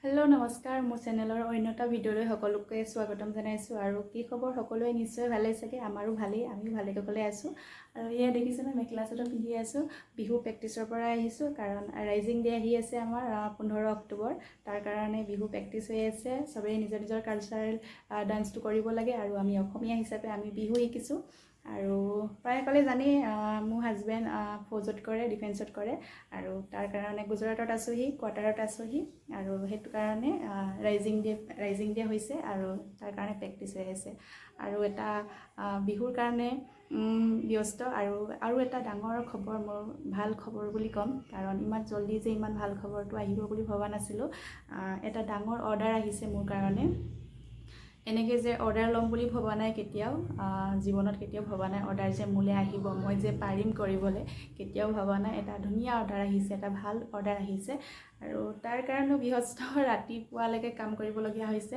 hello' নমস্কাৰ মোৰ চেনেলৰ অন্য এটা ভিডিঅ'লৈ সকলোকে স্বাগতম জনাইছোঁ আৰু কি খবৰ সকলোৱে নিশ্চয় ভালেই চাগে আমাৰো ভালেই আমিও ভালে কুশলে আছোঁ আৰু এয়া দেখিছেনে মেখেলা চাদৰ পিন্ধি আছোঁ বিহু প্ৰেক্টিছৰ পৰা আহিছোঁ কাৰণ ৰাইজিং ডে আহি আছে আমাৰ 15 অক্টোবৰ তাৰ কাৰণে বিহু প্ৰেক্টিছ হৈ আছে সবেই নিজৰ নিজৰ কালচাৰেল ডান্সটো কৰিব লাগে আৰু আমি অসমীয়া হিচাপে আমি বিহু শিকিছোঁ আৰু প্ৰায়সকলে জানেই মোৰ হাজবেণ্ড ফৌজত কৰে ডিফেন্সত কৰে আৰু তাৰ কাৰণে গুজৰাটত আছোঁহি কোৱাৰ্টাৰত আছোঁহি আৰু সেইটো কাৰণে ৰাইজিং ডে হৈছে আৰু তাৰ কাৰণে প্ৰেক্টিছ হৈ আছে আৰু এটা বিহুৰ কাৰণে ব্যস্ত আৰু এটা ডাঙৰ খবৰ মোৰ ভাল খবৰ বুলি ক'ম কাৰণ ইমান জলদি যে ইমান ভাল খবৰটো আহিব বুলি ভবা নাছিলোঁ এটা ডাঙৰ অৰ্ডাৰ আহিছে মোৰ কাৰণে এনেকৈ যে অৰ্ডাৰ ল'ম বুলি ভবা নাই কেতিয়াও জীৱনত কেতিয়াও ভবা নাই অৰ্ডাৰ যে মোলৈ আহিব মই যে পাৰিম কৰিবলৈ কেতিয়াও ভবা নাই এটা ধুনীয়া অৰ্ডাৰ আহিছে এটা ভাল অৰ্ডাৰ আহিছে আৰু তাৰ কাৰণেও বৃহস্পতি ৰাতিপুৱালৈকে কাম কৰিবলগীয়া হৈছে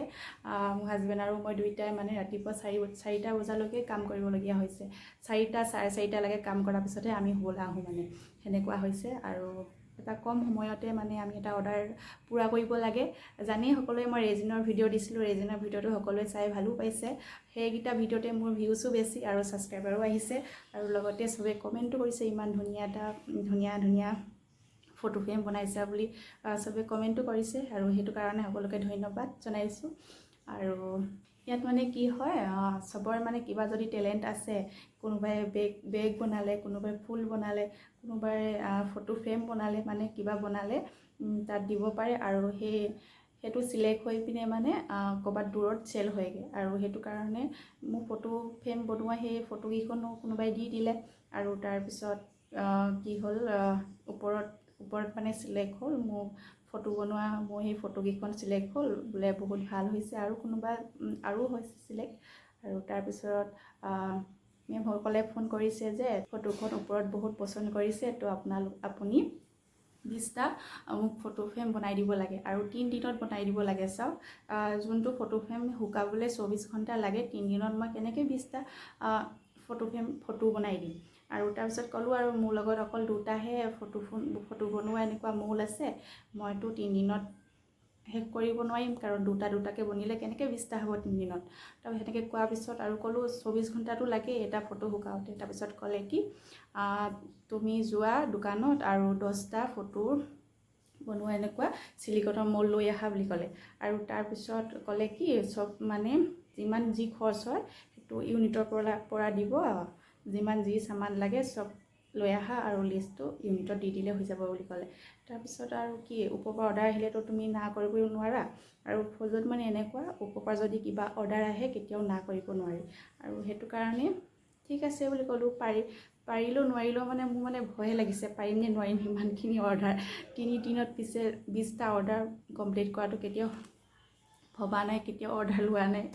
মোৰ হাজবেণ্ড আৰু মই দুয়োটাই মানে ৰাতিপুৱা 4টা বজালৈকে কাম কৰিবলগীয়া হৈছে 4টা চাৰে 4টালৈকে কাম কৰাৰ পিছতহে আমি শুবলৈ আহোঁ মানে সেনেকুৱা হৈছে আৰু এটা কম সময়তে মানে আমি এটা অৰ্ডাৰ পূৰা কৰিব লাগে জানেই সকলোৱে মই ৰেজিনৰ ভিডিঅ' দিছিলোঁ ৰেজিনৰ ভিডিঅ'টো সকলোৱে চাই ভালো পাইছে সেইকেইটা ভিডিঅ'তে মোৰ ভিউছো বেছি আৰু ছাবস্ক্ৰাইবাৰো আহিছে আৰু লগতে চবে কমেণ্টো কৰিছে ইমান ধুনীয়া ফটো ফ্ৰেম বনাইছা বুলি চবে কমেণ্টো কৰিছে আৰু সেইটো কাৰণে সকলোকে ধন্যবাদ জনাইছোঁ আৰু ইয়াত মানে কি হয় চবৰ মানে কিবা যদি টেলেণ্ট আছে কোনোবাই বেগ বনালে কোনোবাই ফুল বনালে কোনোবাই ফটো ফ্ৰেম বনালে মানে কিবা বনালে তাত দিব পাৰে আৰু সেইটো চিলেক্ট হৈ পিনে মানে ক'ৰবাত দূৰত চেল হয়গৈ আৰু সেইটো কাৰণে মোক ফটো ফ্ৰেম বনোৱা সেই ফটোকেইখনো কোনোবাই দি দিলে আৰু তাৰপিছত কি হ'ল ওপৰত মানে চিলেক্ট হ'ল মোৰ ফটো বনোৱা মোৰ সেই ফটোকেইখন চিলেক্ট হ'ল বোলে বহুত ভাল হৈছে আৰু কোনোবা আৰু হৈছে চিলেক্ট আৰু তাৰপিছত মেমসকলে ফোন কৰিছে যে ফটোখন ওপৰত বহুত পচন্দ কৰিছে তো আপুনি 20টা মোক ফটো ফ্ৰেম বনাই দিব লাগে আৰু 3 দিনত বনাই দিব লাগে চাওক যোনটো ফটো ফ্ৰেম শুকাবলৈ 24 ঘণ্টা লাগে 3 দিনত মই কেনেকৈ 20টা ফটো বনাই দিম আৰু তাৰপিছত ক'লোঁ আৰু মোৰ লগত অকল দুটাহে ফটো বনোৱা এনেকুৱা মৌল আছে মইতো 3 দিনত শেষ কৰিব নোৱাৰিম কাৰণ দুটাকৈ বনিলে কেনেকৈ 20টা হ'ব 3 দিনত তাৰ সেনেকৈ কোৱাৰ পিছত আৰু ক'লোঁ 24 ঘণ্টাটো লাগে এটা ফটো শুকাওঁতে তাৰপিছত ক'লে কি তুমি যোৱা দোকানত আৰু 10টা ফটো বনোৱা এনেকুৱা চিলিকনৰ মৌল লৈ আহা বুলি ক'লে আৰু তাৰপিছত ক'লে কি চব মানে যিমান যি খৰচ হয় সেইটো ইউনিটৰ পৰা দিব যিমান যি সামান লাগে চব লৈ আহা আৰু লিষ্টটো ইউনিটত দি দিলে হৈ যাব বুলি ক'লে তাৰপিছত আৰু কি ওপৰৰ পৰা অৰ্ডাৰ আহিলেতো তুমি না কৰিব নোৱাৰা আৰু ফৌজত মানে এনেকুৱা ওপৰৰ পৰা যদি কিবা অৰ্ডাৰ আহে কেতিয়াও না কৰিব নোৱাৰি আৰু সেইটো কাৰণে ঠিক আছে বুলি ক'লোঁ পাৰিলেও নোৱাৰিলেও মানে মোৰ মানে ভয়ে লাগিছে পাৰিম নে নোৱাৰিম ইমানখিনি অৰ্ডাৰ 3 দিনত পিছে 20টা অৰ্ডাৰ কমপ্লিট কৰাটো কেতিয়াও ভবা নাই কেতিয়াও অৰ্ডাৰ লোৱা নাই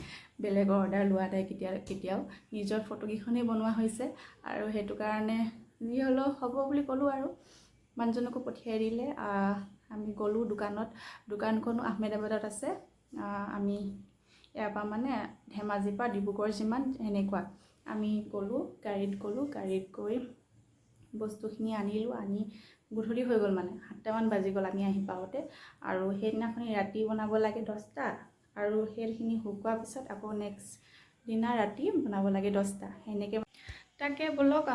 বেলেগৰ অৰ্ডাৰ লোৱা নাই কেতিয়াও নিজৰ ফটোকেইখনেই বনোৱা হৈছে আৰু সেইটো কাৰণে যি হ'লেও হ'ব বুলি ক'লোঁ আৰু মানুহজনকো পঠিয়াই দিলে আমি গ'লোঁ দোকানখনো আহমেদাবাদত আছে আমি ইয়াৰ পৰা মানে ধেমাজিৰ পৰা ডিব্ৰুগড় যিমান সেনেকুৱা আমি গাড়ীত গৈ বস্তুখিনি আনিলোঁ আনি গধূলি হৈ গ'ল মানে 7টামান বাজি গ'ল আমি আহি পাওঁতে আৰু সেইদিনাখনি ৰাতি বনাব লাগে 10টা আৰু সেইখিনি শুকোৱাৰ পিছত আকৌ নেক্সট দিনা ৰাতি বনাব লাগে 10টা সেনেকৈ তাকে বলক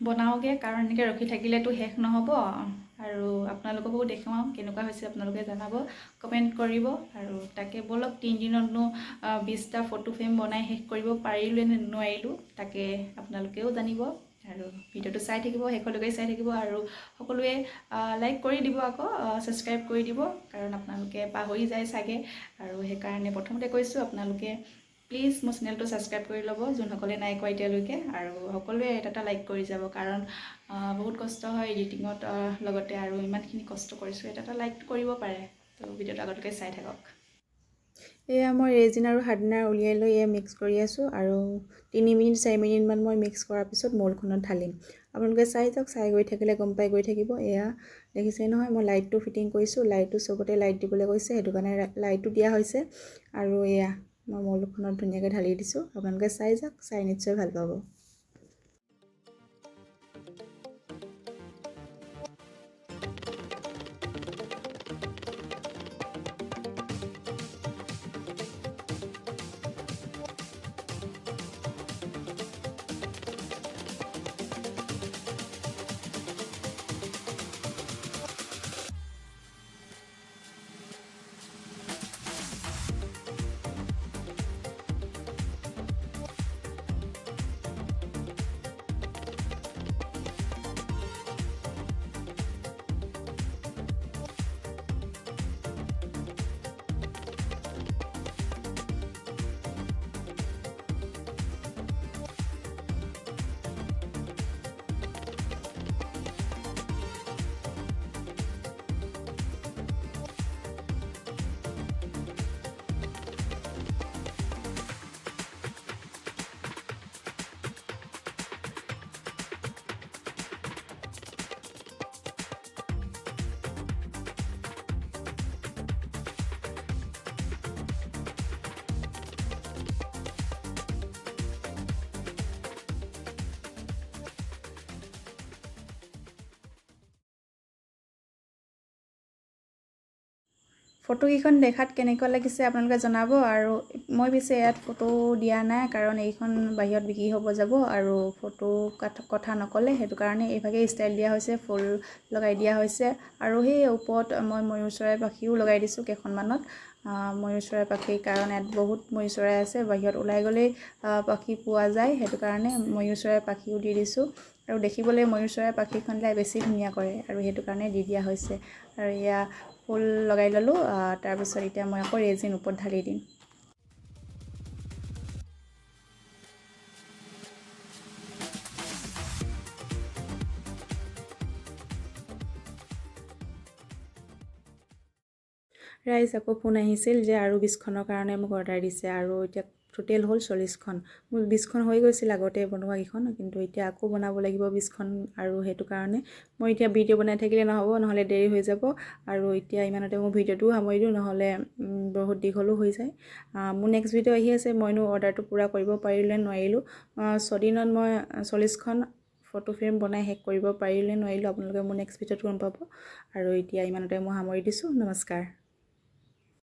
বনাওঁগৈ কাৰণ এনেকৈ ৰখি থাকিলেতো শেষ নহ'ব আৰু আপোনালোককো দেখুৱাওঁ কেনেকুৱা হৈছে আপোনালোকে জনাব কমেণ্ট কৰিব আৰু তাকে বলক 3 দিনতনো 20টা ফটো ফ্ৰেম বনাই শেষ কৰিব পাৰিলোঁ নে নোৱাৰিলোঁ তাকে আপোনালোকেও জানিব আৰু ভিডিঅ'টো চাই থাকিব শেষলৈকে চাই থাকিব আৰু সকলোৱে লাইক কৰি দিব আকৌ ছাবস্ক্ৰাইব কৰি দিব কাৰণ আপোনালোকে পাহৰি যায় চাগে আৰু সেইকাৰণে প্ৰথমতে কৈছোঁ আপোনালোকে প্লিজ মোৰ চেনেলটো ছাবস্ক্ৰাইব কৰি ল'ব যোনসকলে নাই কৰা এতিয়ালৈকে আৰু সকলোৱে এটা লাইক কৰি যাব কাৰণ বহুত কষ্ট হয় এডিটিঙত লগতে আৰু ইমানখিনি কষ্ট কৰিছোঁ এটা লাইক কৰিব পাৰে তো ভিডিঅ'টো আগলৈকে চাই থাকক এয়া মই ৰেজিন আৰু হাৰ্ডনাৰ উলিয়াই লৈ এয়া মিক্স কৰি আছোঁ আৰু 3 মিনিট 4 মিনিটমান মই মিক্স কৰাৰ পিছত মৌলখনত ঢালিম আপোনালোকে চাই যাওক চাই গৈ থাকিলে গম পাই গৈ থাকিব এয়া দেখিছে নহয় মই লাইটটো ফিটিং কৰিছোঁ লাইটটো চবতে লাইট দিবলৈ কৈছে সেইটো কাৰণে লাইটটো দিয়া হৈছে আৰু এয়া মই মৌলখনত ধুনীয়াকৈ ঢালি দিছোঁ আপোনালোকে চাই যাওক চাই নিশ্চয় ভাল পাব ফটোকেইখন দেখাত কেনেকুৱা লাগিছে আপোনালোকে জনাব আৰু মই পিছে ইয়াত ফটো দিয়া নাই কাৰণ এইখন বাহিৰত বিক্ৰী হ'ব যাব আৰু ফটো কথা নক'লে সেইটো কাৰণে এইভাগে ষ্টাইল দিয়া হৈছে ফুল লগাই দিয়া হৈছে আৰু সেই ওপৰত মই ময়ূৰ চৰাই পাখিও লগাই দিছোঁ কেইখনমানত ময়ূৰ চৰাই পাখিৰ কাৰণ ইয়াত বহুত ময়ূৰ চৰাই আছে বাহিৰত ওলাই গ'লেই পাখি পোৱা যায় সেইটো কাৰণে ময়ূৰ চৰাই পাখিও দি দিছোঁ আৰু দেখিবলৈ ময়ূৰ চৰাই পাখিখনলৈ বেছি ধুনীয়া কৰে আৰু সেইটো কাৰণে দি দিয়া হৈছে আৰু এয়া ফুল লগাই ল'লোঁ তাৰপিছত এতিয়া মই আকৌ ৰেজিন ওপৰত ঢালি দিম ৰাইজ আকৌ ফোন আহিছিল যে আৰু 20খনৰ কাৰণে মোক অৰ্ডাৰ দিছে আৰু এতিয়া টোটেল হ'ল 40খন মোৰ 20খন হৈ গৈছিল আগতে বনোৱা কেইখন কিন্তু এতিয়া আকৌ বনাব লাগিব 20খন আৰু সেইটো কাৰণে মই এতিয়া ভিডিঅ' বনাই থাকিলে নহ'ব নহ'লে দেৰি হৈ যাব আৰু এতিয়া ইমানতে মই ভিডিঅ'টোও সামৰি দিওঁ নহ'লে বহুত দীঘলো হৈ যায় মোৰ নেক্সট ভিডিঅ' আহি আছে মইনো অৰ্ডাৰটো পূৰা কৰিব পাৰিলোঁ নে নোৱাৰিলোঁ 6 দিনত মই 40খন ফটো ফ্ৰেম বনাই শেষ কৰিব পাৰিলোঁ নে নোৱাৰিলোঁ আপোনালোকে মোৰ নেক্সট ভিডিঅ'টো গম পাব আৰু এতিয়া ইমানতে মই সামৰি দিছোঁ নমস্কাৰ